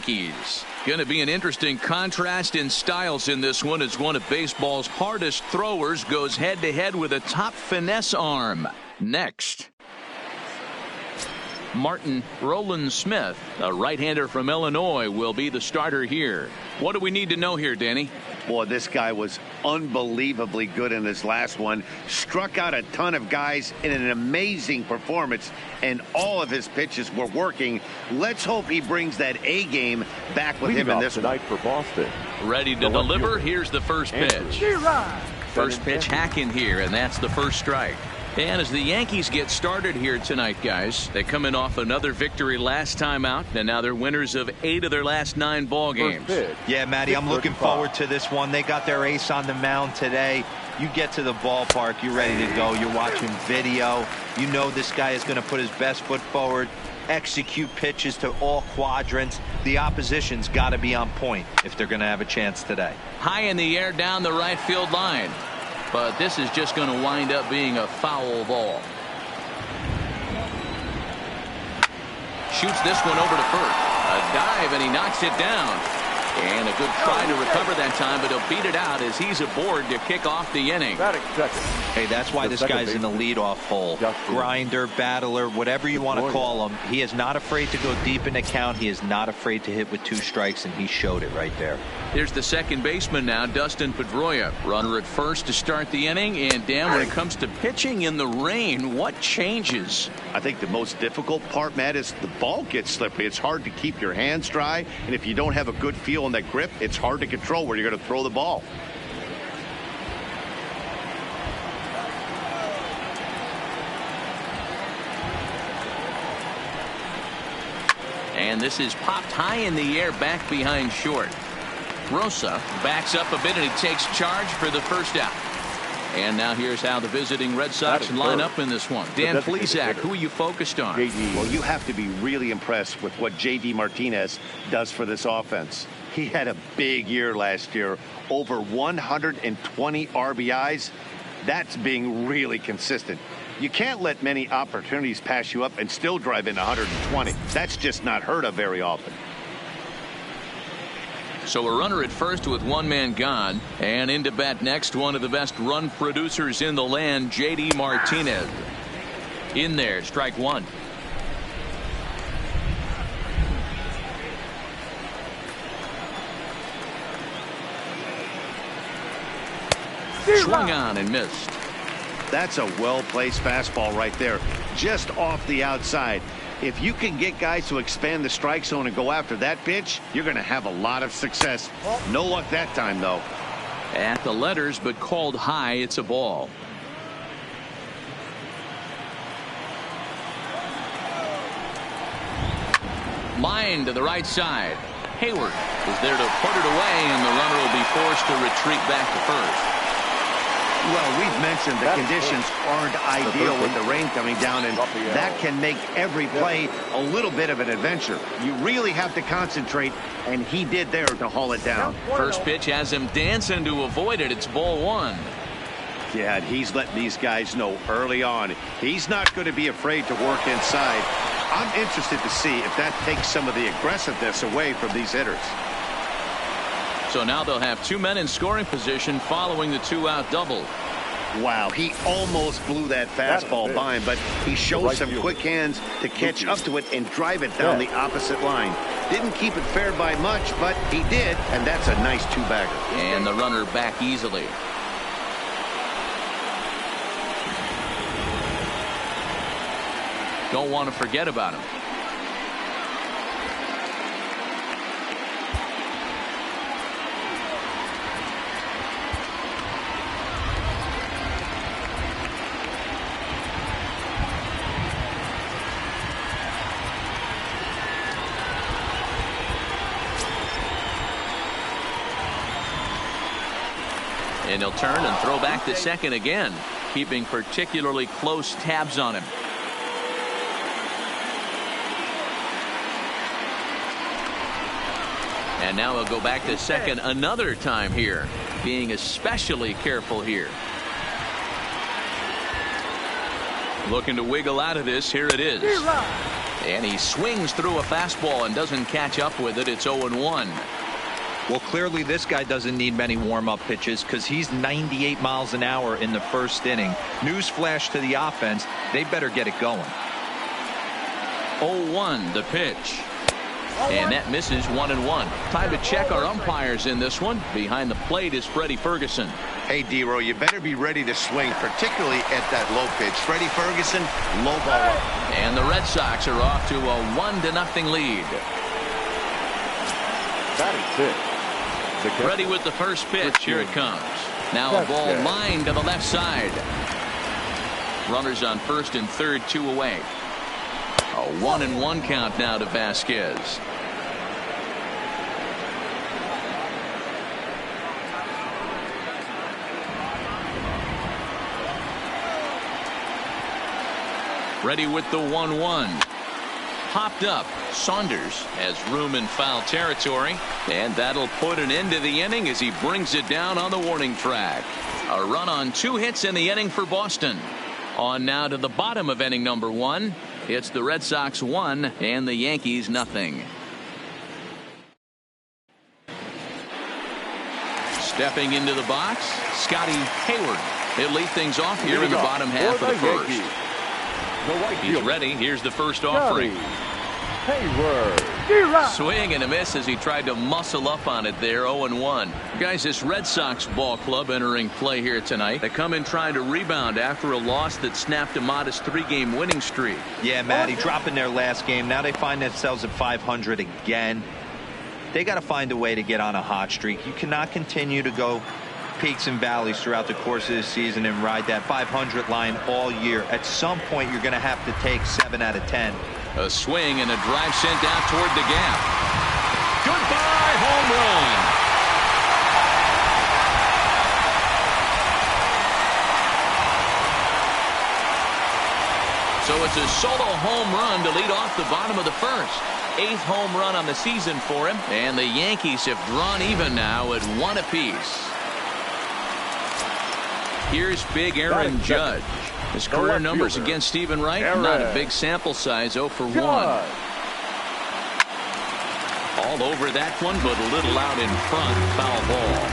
Yankees. Going to be an interesting contrast in styles in this one as one of baseball's hardest throwers goes head-to-head with a top finesse arm. Next, Martin Roland Smith, a right-hander from Illinois, will be the starter here. What do we need to know here, Danny? Boy, this guy was unbelievably good in his last one. Struck out a ton of guys in an amazing performance, and all of his pitches were working. Let's hope he brings that A game back with him in this tonight for Boston. Ready to deliver. Here's the first pitch. First pitch hacking here, and that's the first strike. And as the Yankees get started here tonight, guys, they come in off another victory last time out, and now they're winners of 8 of their last 9 ball games. Yeah, Matty, I'm looking forward to this one. They got their ace on the mound today. You get to the ballpark, you're ready to go. You're watching video. You know this guy is going to put his best foot forward, execute pitches to all quadrants. The opposition's got to be on point if they're going to have a chance today. High in the air down the right field line. But this is just going to wind up being a foul ball. Shoots this one over to first. A dive, and he knocks it down. And a good try to recover that time, but he'll beat it out as he's aboard to kick off the inning. Hey, that's why this guy's in the leadoff hole. Grinder, battler, whatever you want to call him. He is not afraid to go deep in the count. He is not afraid to hit with 2 strikes, and he showed it right there. Here's the second baseman now, Dustin Pedroia. Runner at first to start the inning. And Dan, when it comes to pitching in the rain, what changes? I think the most difficult part, Matt, is the ball gets slippery. It's hard to keep your hands dry, and if you don't have a good feel on that grip, it's hard to control where you're going to throw the ball. And this is popped high in the air back behind short. Rosa backs up a bit, and he takes charge for the first out. And now here's how the visiting Red Sox line up in this one. Dan Plesac, who are you focused on? Well, you have to be really impressed with what J.D. Martinez does for this offense. He had a big year last year, over 120 RBIs. That's being really consistent. You can't let many opportunities pass you up and still drive in 120. That's just not heard of very often. So a runner at first with 1 man gone, and into bat next, one of the best run producers in the land, J.D. Martinez. In there, strike 1. Swung on and missed. That's a well-placed fastball right there, just off the outside. If you can get guys to expand the strike zone and go after that pitch, you're going to have a lot of success. No luck that time, though. At the letters, but called high. It's a ball. Line to the right side. Hayward is there to put it away, and the runner will be forced to retreat back to first. Well, we've mentioned the conditions aren't ideal with the rain coming down, and that can make every play a little bit of an adventure. You really have to concentrate, and he did there to haul it down. First pitch has him dancing to avoid it. It's ball 1. Yeah, and he's letting these guys know early on he's not going to be afraid to work inside. I'm interested to see if that takes some of the aggressiveness away from these hitters. So now they'll have 2 men in scoring position following the 2-out double. Wow, he almost blew that fastball by him, but he showed some quick hands to catch up to it and drive it down the opposite line. Didn't keep it fair by much, but he did, and that's a nice 2-bagger. And the runner back easily. Don't want to forget about him. And he'll turn and throw back to second again, keeping particularly close tabs on him. And now he'll go back to second another time here, being especially careful here. Looking to wiggle out of this. Here it is. And he swings through a fastball and doesn't catch up with it. It's 0-1. Well, clearly this guy doesn't need many warm-up pitches because he's 98 miles an hour in the first inning. Newsflash to the offense, they better get it going. 0-1 the pitch. And that misses 1-1. Time to check our umpires in this one. Behind the plate is Freddie Ferguson. Hey, D-Row, you better be ready to swing, particularly at that low pitch. Freddie Ferguson, low ball up. And the Red Sox are off to a 1-0 lead. Ready with the first pitch. Here it comes. Now a ball lined to the left side. Runners on first and third, 2 away. A 1-1 count now to Vasquez. Ready with the 1-1. Popped up. Saunders has room in foul territory, and that'll put an end to the inning as he brings it down on the warning track. A run on 2 hits in the inning for Boston. On now to the bottom of inning number 1. It's the Red Sox 1 and the Yankees nothing. Stepping into the box, Scotty Hayward. He'll lead things off here in the bottom half of the first. He's ready. Here's the first offering. Swing and a miss as he tried to muscle up on it there. 0-1. Guys, this Red Sox ball club entering play here tonight. They come in trying to rebound after a loss that snapped a modest 3-game winning streak. Yeah, Matty, dropping their last game. Now they find themselves at 500 again. They got to find a way to get on a hot streak. You cannot continue to go peaks and valleys throughout the course of the season and ride that 500 line all year. At some point, you're going to have to take 7 out of 10. A swing and a drive sent out toward the gap. Goodbye, home run. So it's a solo home run to lead off the bottom of the first. 8th home run on the season for him. And the Yankees have drawn even now at 1 apiece. Here's big Aaron Judge. His career numbers against Stephen Wright, not a big sample size, 0 for 1. All over that one, but a little out in front, foul ball.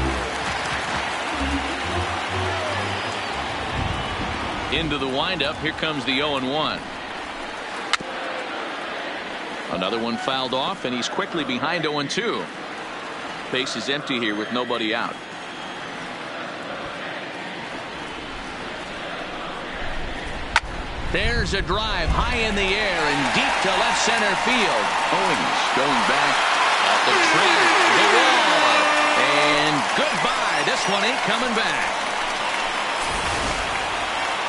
Into the windup, here comes the 0-1. Another one fouled off, and he's quickly behind 0-2. Base is empty here with nobody out. There's a drive high in the air and deep to left center field. Owings going back at the tree, the wall, and goodbye. This one ain't coming back.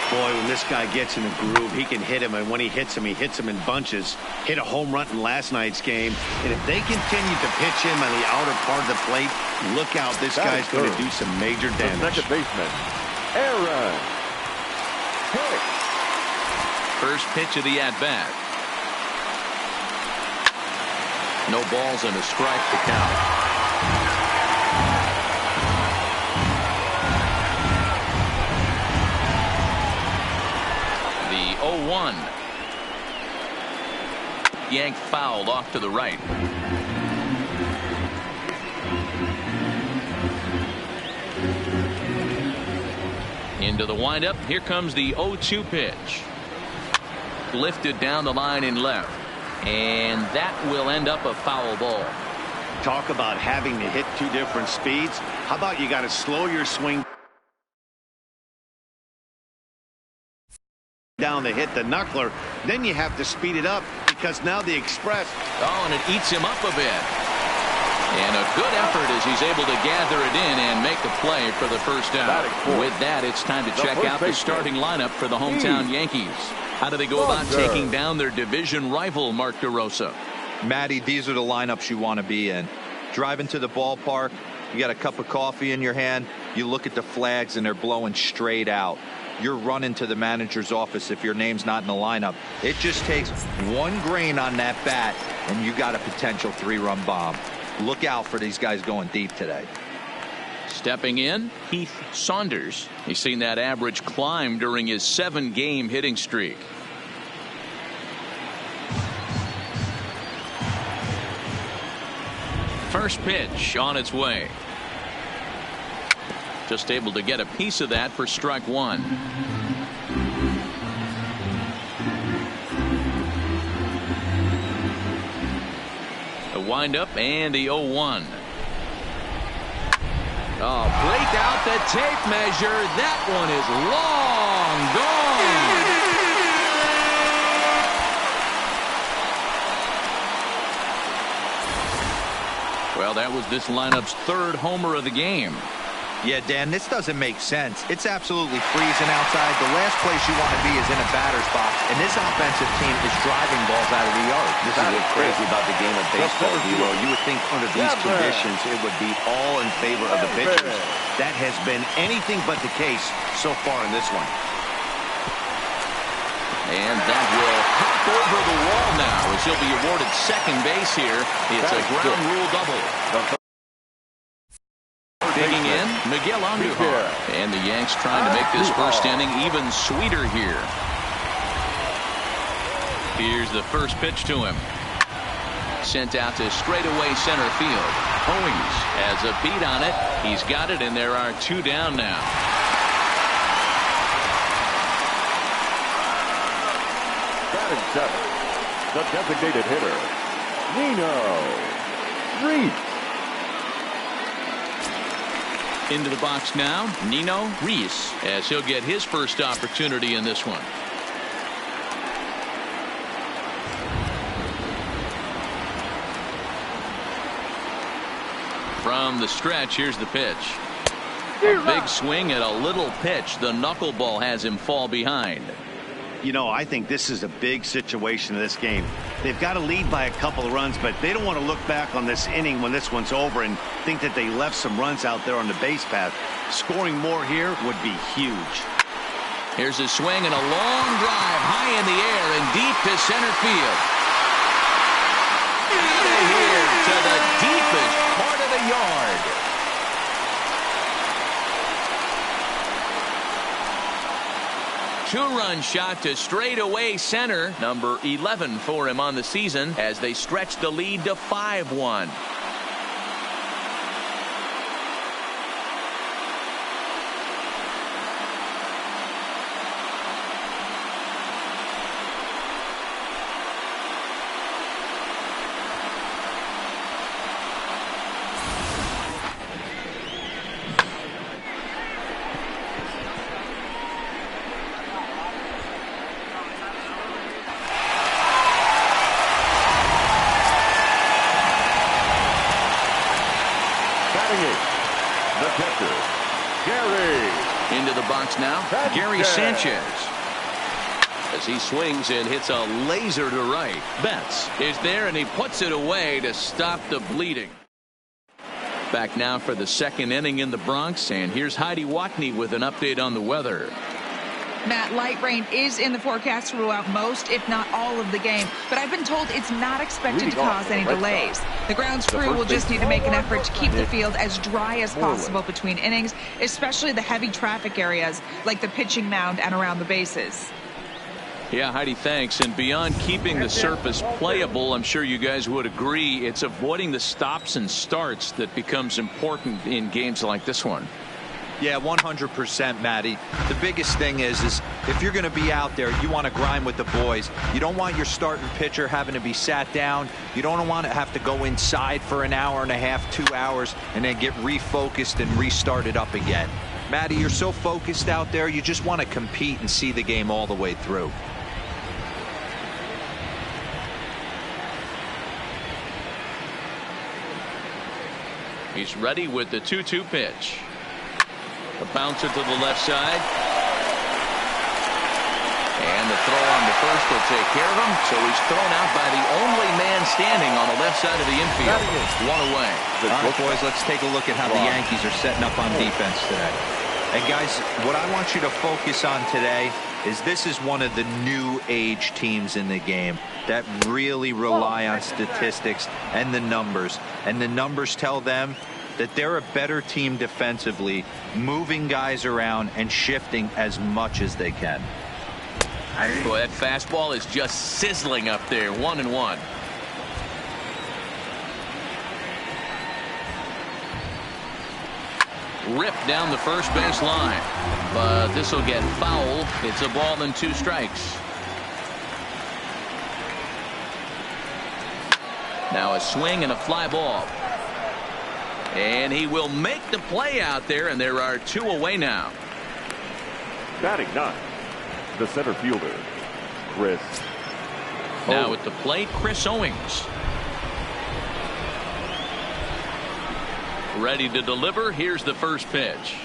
Boy, when this guy gets in the groove, he can hit him, and when he hits him in bunches. Hit a home run in last night's game, and if they continue to pitch him on the outer part of the plate, look out, this guy's going to do some major damage. Second baseman, Aaron Hicks. First pitch of the at-bat. No balls and a strike to count. The 0-1. Yank fouled off to the right. Into the windup. Here comes the 0-2 pitch. Lifted down the line in left, and that will end up a foul ball. Talk about having to hit 2 different speeds. How about you got to slow your swing down to hit the knuckler, then you have to speed it up because now the express. Oh, and it eats him up a bit. And a good effort as he's able to gather it in and make the play for the first out. With that, it's time to check out the starting lineup for the hometown Yankees. How do they go about taking down their division rival, Mark DeRosa? Matty, these are the lineups you want to be in. Driving to the ballpark, you got a cup of coffee in your hand, you look at the flags and they're blowing straight out. You're running to the manager's office if your name's not in the lineup. It just takes 1 grain on that bat and you got a potential 3-run bomb. Look out for these guys going deep today. Stepping in, Heath Saunders. He's seen that average climb during his 7-game hitting streak. First pitch on its way. Just able to get a piece of that for strike one. A windup and the 0-1. Oh, break out the tape measure. That one is long gone. Well, that was this lineup's third homer of the game. Yeah, Dan, this doesn't make sense. It's absolutely freezing outside. The last place you want to be is in a batter's box, and this offensive team is driving balls out of the yard. This is what's crazy about the game of baseball, D'Lo. You would think under these conditions it would be all in favor of the pitchers. That has been anything but the case so far in this one. And that will hop over the wall now as he'll be awarded second base here. It's a ground rule double. Digging in, Miguel Andujar. And the Yanks trying to make this first inning even sweeter here. Here's the first pitch to him. Sent out to straightaway center field. Owings has a beat on it. He's got it, and there are two down now. Batting seventh, the designated hitter, Nino Reese. Into the box now, Nino Reese, as he'll get his first opportunity in this one. From the stretch, here's the pitch. A big swing and a little pitch. The knuckleball has him fall behind. You know, I think this is a big situation in this game. They've got to lead by a couple of runs, but they don't want to look back on this inning when this one's over and think that they left some runs out there on the base path. Scoring more here would be huge. Here's a swing and a long drive high in the air and deep to center field. Out of here to the deepest part of the yard. Two-run shot to straightaway center. Number 11 for him on the season as they stretch the lead to 5-1. The catcher, Gary. Into the box now, Gary Sanchez. As he swings and hits a laser to right. Betts is there and he puts it away to stop the bleeding. Back now for the second inning in the Bronx, and here's Heidi Watney with an update on the weather. Matt, light rain is in the forecast to rule out most, if not all, of the game. But I've been told it's not expected to cause any delays. The grounds crew will just need to make an effort to keep the field as dry as possible between innings, especially the heavy traffic areas like the pitching mound and around the bases. Yeah, Heidi, thanks. And beyond keeping the surface playable, I'm sure you guys would agree, it's avoiding the stops and starts that becomes important in games like this one. Yeah, 100%, Matty. The biggest thing is if you're going to be out there, you want to grind with the boys. You don't want your starting pitcher having to be sat down. You don't want to have to go inside for an hour and a half, 2 hours, and then get refocused and restarted up again. Matty, you're so focused out there, you just want to compete and see the game all the way through. He's ready with the 2-2 pitch. The bouncer to the left side. And the throw on the first will take care of him. So he's thrown out by the only man standing on the left side of the infield. One away. All right, boys, let's take a look at how the Yankees are setting up on defense today. And, guys, what I want you to focus on today is this is one of the new age teams in the game that really rely on statistics and the numbers. And the numbers tell them that they're a better team defensively, moving guys around and shifting as much as they can. Boy, that fastball is just sizzling up there. 1-1. ripped down the first base line. But this will get foul. It's a ball and 2 strikes. Now a swing and a fly ball. And he will make the play out there, and there are 2 away now. Batting 9, the center fielder, Chris. Now at the plate, Chris Owings. Ready to deliver. Here's the first pitch.